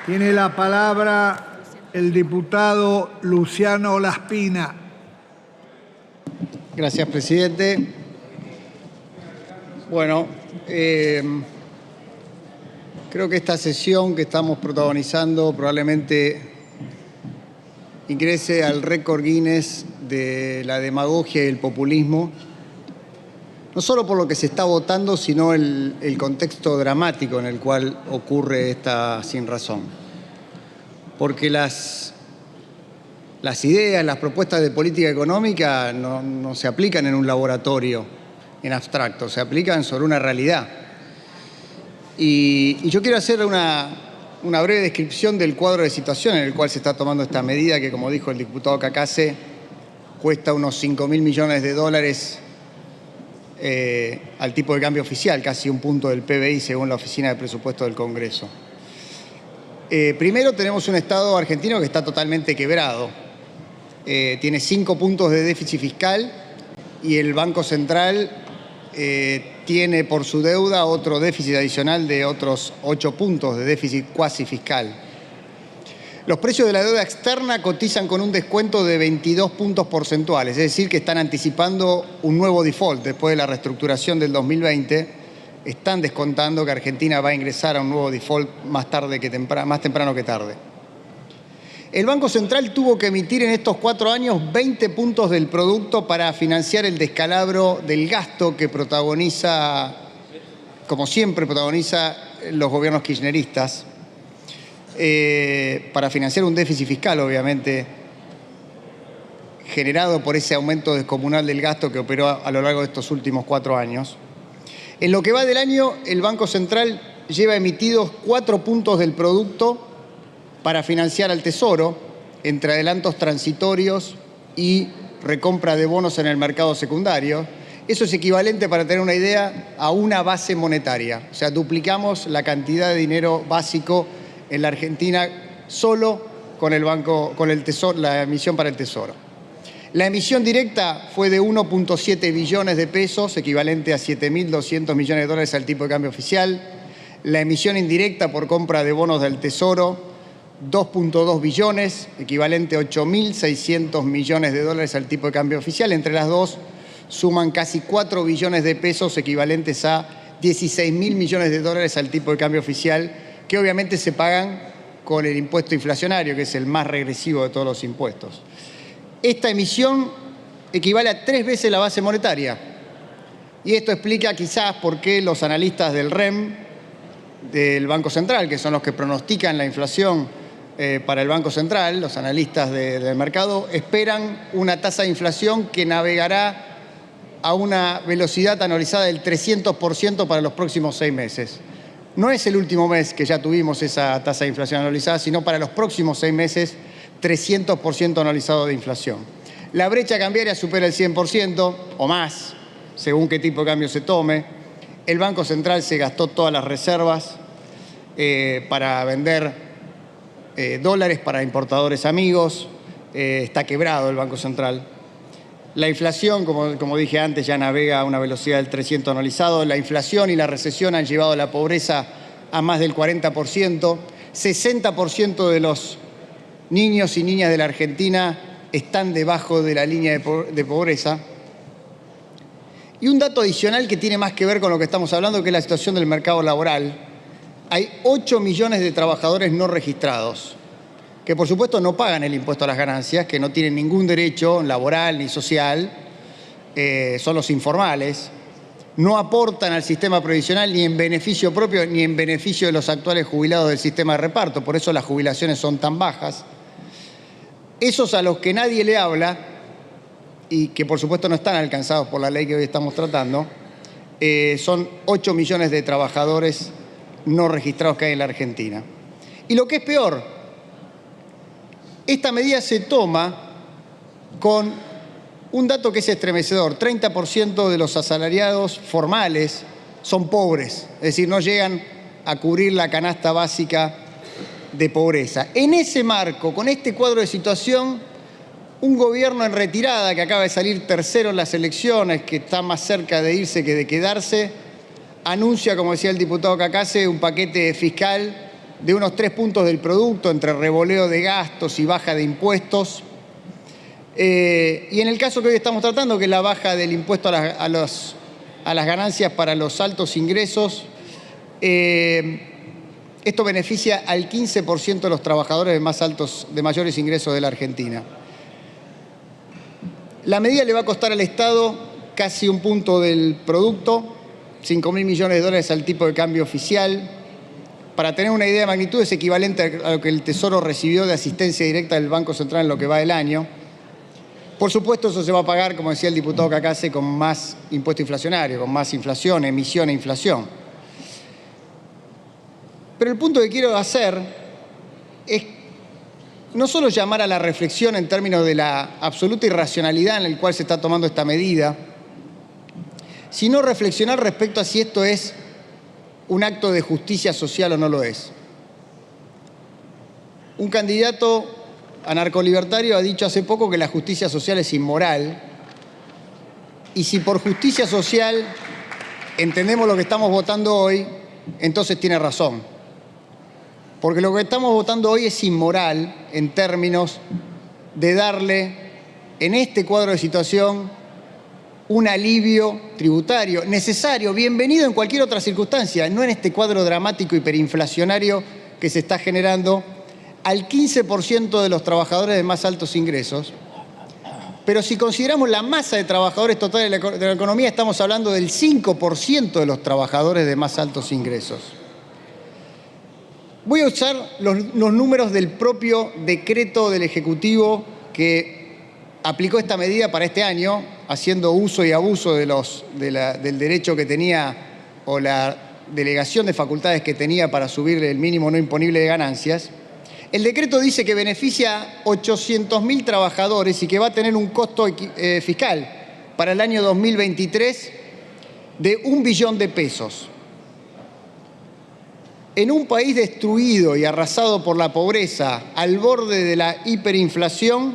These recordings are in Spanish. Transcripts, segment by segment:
Tiene la palabra el diputado Luciano Laspina. Gracias, presidente. Bueno, creo que esta sesión que estamos protagonizando probablemente ingrese al récord Guinness de la demagogia y el populismo, no solo por lo que se está votando, sino el contexto dramático en el cual ocurre esta sinrazón. Porque las ideas, las propuestas de política económica no se aplican en un laboratorio en abstracto, se aplican sobre una realidad. Y yo quiero hacer una breve descripción del cuadro de situación en el cual se está tomando esta medida que, como dijo el diputado Cacase, cuesta unos 5.000 millones de dólares al tipo de cambio oficial, casi un punto del PBI según la Oficina de Presupuesto del Congreso. Primero tenemos un Estado argentino que está totalmente quebrado. Tiene 5 puntos de déficit fiscal y el Banco Central tiene por su deuda otro déficit adicional de otros 8 puntos de déficit cuasi fiscal. Los precios de la deuda externa cotizan con un descuento de 22 puntos porcentuales, es decir, que están anticipando un nuevo default después de la reestructuración del 2020. Están descontando que Argentina va a ingresar a un nuevo default más temprano que tarde. El Banco Central tuvo que emitir en estos 4 años 20 puntos del producto para financiar el descalabro del gasto que protagoniza, como siempre protagoniza los gobiernos kirchneristas, para financiar un déficit fiscal, obviamente, generado por ese aumento descomunal del gasto que operó a lo largo de estos últimos 4 años. En lo que va del año, el Banco Central lleva emitidos 4 puntos del producto para financiar al Tesoro, entre adelantos transitorios y recompra de bonos en el mercado secundario. Eso es equivalente, para tener una idea, a una base monetaria. O sea, duplicamos la cantidad de dinero básico en la Argentina solo con el Tesoro, la emisión para el Tesoro. La emisión directa fue de 1.7 billones de pesos, equivalente a 7.200 millones de dólares al tipo de cambio oficial. La emisión indirecta por compra de bonos del Tesoro, 2.2 billones, equivalente a 8.600 millones de dólares al tipo de cambio oficial. Entre las dos suman casi 4 billones de pesos, equivalentes a 16.000 millones de dólares al tipo de cambio oficial, que obviamente se pagan con el impuesto inflacionario, que es el más regresivo de todos los impuestos. Esta emisión equivale a 3 veces la base monetaria. Y esto explica quizás por qué los analistas del REM, del Banco Central, que son los que pronostican la inflación para el Banco Central, los analistas del mercado, esperan una tasa de inflación que navegará a una velocidad anualizada del 300% para los próximos 6 meses. No es el último mes que ya tuvimos esa tasa de inflación anualizada, sino para los próximos 6 meses, 300% anualizado de inflación. La brecha cambiaria supera el 100% o más, según qué tipo de cambio se tome. El Banco Central se gastó todas las reservas para vender dólares para importadores amigos. Está quebrado el Banco Central. La inflación, como dije antes, ya navega a una velocidad del 300 anualizado. La inflación y la recesión han llevado la pobreza a más del 40%. 60% de los niños y niñas de la Argentina están debajo de la línea de pobreza. Y un dato adicional que tiene más que ver con lo que estamos hablando, que es la situación del mercado laboral. Hay 8 millones de trabajadores no registrados, que por supuesto no pagan el impuesto a las ganancias, que no tienen ningún derecho laboral ni social, son los informales, no aportan al sistema previsional ni en beneficio propio ni en beneficio de los actuales jubilados del sistema de reparto, por eso las jubilaciones son tan bajas. Esos a los que nadie le habla, y que por supuesto no están alcanzados por la ley que hoy estamos tratando, son 8 millones de trabajadores no registrados que hay en la Argentina. Y lo que es peor, esta medida se toma con un dato que es estremecedor: 30% de los asalariados formales son pobres, es decir, no llegan a cubrir la canasta básica de pobreza. En ese marco, con este cuadro de situación, un gobierno en retirada que acaba de salir tercero en las elecciones, que está más cerca de irse que de quedarse, anuncia, como decía el diputado Cacase, un paquete fiscal de unos 3 puntos del producto entre revoleo de gastos y baja de impuestos. Y en el caso que hoy estamos tratando, que es la baja del impuesto a las ganancias para los altos ingresos, esto beneficia al 15% de los trabajadores de mayores ingresos de la Argentina. La medida le va a costar al Estado casi 1 punto del producto, 5.000 millones de dólares al tipo de cambio oficial. Para tener una idea de magnitud, es equivalente a lo que el Tesoro recibió de asistencia directa del Banco Central en lo que va del año. Por supuesto, eso se va a pagar, como decía el diputado Cacase, con más impuesto inflacionario, con más inflación, emisión e inflación. Pero el punto que quiero hacer es no solo llamar a la reflexión en términos de la absoluta irracionalidad en la cual se está tomando esta medida, sino reflexionar respecto a si esto es un acto de justicia social o no lo es. Un candidato anarcolibertario ha dicho hace poco que la justicia social es inmoral, y si por justicia social entendemos lo que estamos votando hoy, entonces tiene razón. Porque lo que estamos votando hoy es inmoral en términos de darle, en este cuadro de situación, un alivio tributario necesario, bienvenido en cualquier otra circunstancia, no en este cuadro dramático hiperinflacionario que se está generando, al 15% de los trabajadores de más altos ingresos. Pero si consideramos la masa de trabajadores totales de la economía, estamos hablando del 5% de los trabajadores de más altos ingresos. Voy a usar los números del propio decreto del Ejecutivo que aplicó esta medida para este año, haciendo uso y abuso del derecho que tenía o la delegación de facultades que tenía para subir el mínimo no imponible de ganancias. El decreto dice que beneficia a 800.000 trabajadores y que va a tener un costo fiscal para el año 2023 de 1 billón de pesos. En un país destruido y arrasado por la pobreza, al borde de la hiperinflación,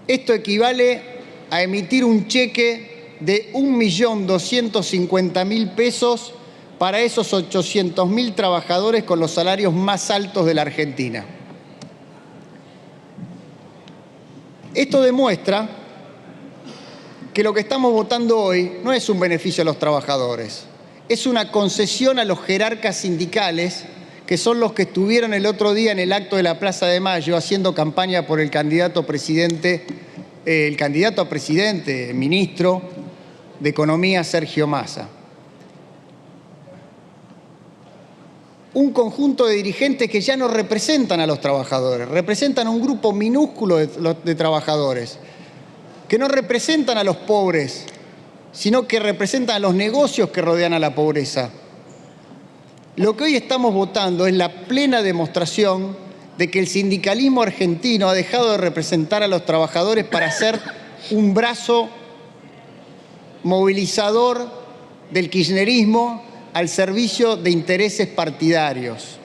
esto equivale a emitir un cheque de 1.250.000 pesos para esos 800.000 trabajadores con los salarios más altos de la Argentina. Esto demuestra que lo que estamos votando hoy no es un beneficio a los trabajadores, es una concesión a los jerarcas sindicales, que son los que estuvieron el otro día en el acto de la Plaza de Mayo haciendo campaña por el candidato a presidente, ministro de Economía, Sergio Massa. Un conjunto de dirigentes que ya no representan a los trabajadores, representan a un grupo minúsculo de trabajadores, que no representan a los pobres, sino que representan a los negocios que rodean a la pobreza. Lo que hoy estamos votando es la plena demostración de que el sindicalismo argentino ha dejado de representar a los trabajadores para ser un brazo movilizador del kirchnerismo al servicio de intereses partidarios.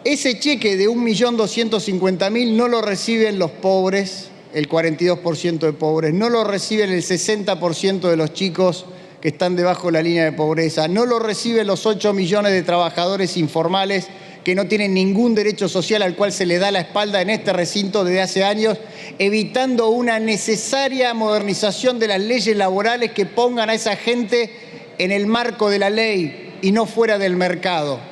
Ese cheque de 1.250.000 no lo reciben los pobres, el 42% de pobres, no lo reciben el 60% de los chicos que están debajo de la línea de pobreza, no lo reciben los 8 millones de trabajadores informales que no tienen ningún derecho social al cual se le da la espalda en este recinto desde hace años, evitando una necesaria modernización de las leyes laborales que pongan a esa gente en el marco de la ley y no fuera del mercado.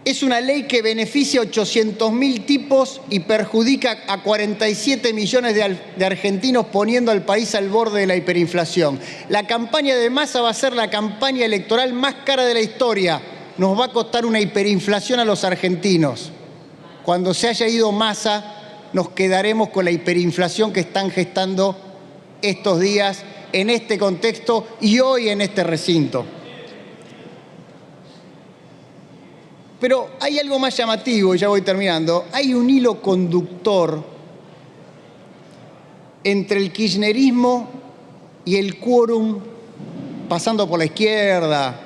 Es una ley que beneficia a 800.000 tipos y perjudica a 47 millones de argentinos, poniendo al país al borde de la hiperinflación. La campaña de Massa va a ser la campaña electoral más cara de la historia. Nos va a costar una hiperinflación a los argentinos. Cuando se haya ido Massa, nos quedaremos con la hiperinflación que están gestando estos días en este contexto y hoy en este recinto. Pero hay algo más llamativo, y ya voy terminando. Hay un hilo conductor entre el kirchnerismo y el quórum, pasando por la izquierda,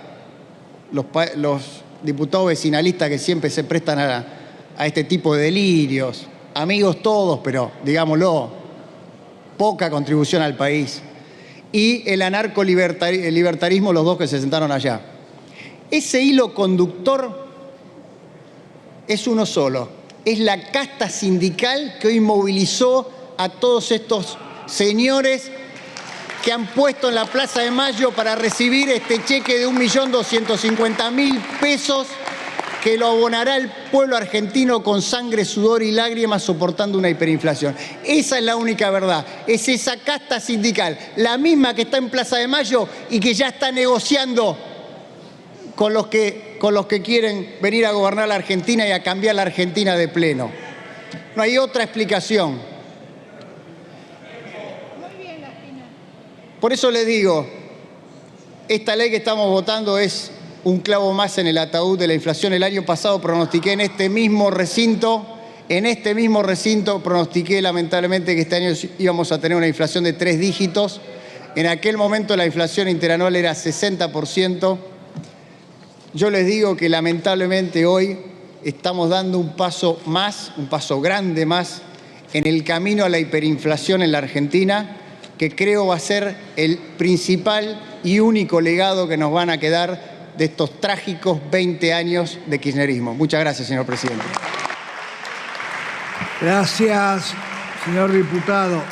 los diputados vecinalistas que siempre se prestan a este tipo de delirios, amigos todos, pero digámoslo, poca contribución al país, y el anarcolibertarismo, los dos que se sentaron allá. Ese hilo conductor es uno solo. Es la casta sindical que hoy movilizó a todos estos señores que han puesto en la Plaza de Mayo para recibir este cheque de 1.250.000 pesos que lo abonará el pueblo argentino con sangre, sudor y lágrimas soportando una hiperinflación. Esa es la única verdad. Es esa casta sindical, la misma que está en Plaza de Mayo y que ya está negociando con los que quieren venir a gobernar la Argentina y a cambiar la Argentina de pleno. No hay otra explicación. Por eso les digo, esta ley que estamos votando es un clavo más en el ataúd de la inflación. El año pasado pronostiqué en este mismo recinto, pronostiqué lamentablemente que este año íbamos a tener una inflación de 3 dígitos. En aquel momento la inflación interanual era 60%. Yo les digo que lamentablemente hoy estamos dando un paso más, un paso grande más, en el camino a la hiperinflación en la Argentina, que creo va a ser el principal y único legado que nos van a quedar de estos trágicos 20 años de kirchnerismo. Muchas gracias, señor presidente. Gracias, señor diputado.